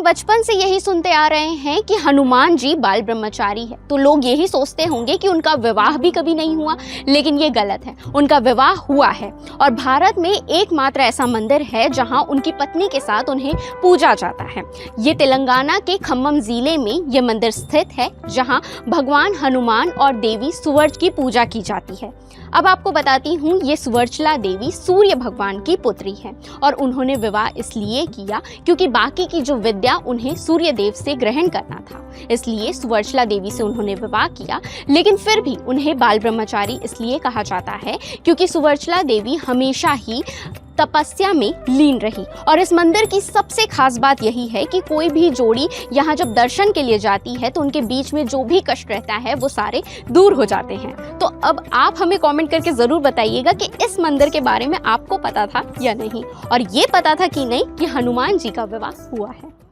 बचपन से यही सुनते आ रहे हैं कि हनुमान जी बाल ब्रह्मचारी है, तो लोग यही सोचते होंगे कि उनका विवाह भी कभी नहीं हुआ, लेकिन ये गलत है। उनका विवाह हुआ है और भारत में एकमात्र ऐसा मंदिर है जहां उनकी पत्नी के साथ उन्हें पूजा जाता है। ये तेलंगाना के खम्मम जिले में ये मंदिर स्थित है, जहां भगवान हनुमान और देवी सुवर्च की पूजा की जाती है। अब आपको बताती हूँ, ये सुवर्चला देवी सूर्य भगवान की पुत्री है और उन्होंने विवाह इसलिए किया क्योंकि बाकी की जो विद्या उन्हें सूर्य देव से ग्रहण करना था, इसलिए सुवर्चला देवी से उन्होंने विवाह किया। लेकिन फिर भी उन्हें बाल ब्रह्मचारी इसलिए कहा जाता है क्योंकि सुवर्चला देवी हमेशा ही तपस्या में लीन रही। और इस मंदिर की सबसे खास बात यही है कि कोई भी जोड़ी यहाँ जब दर्शन के लिए जाती है तो उनके बीच में जो भी कष्ट रहता है वो सारे दूर हो जाते हैं। तो अब आप हमें कमेंट करके ज़रूर बताइएगा कि इस मंदिर के बारे में आपको पता था या नहीं, और ये पता था कि नहीं कि हनुमान जी का विवाह हुआ है।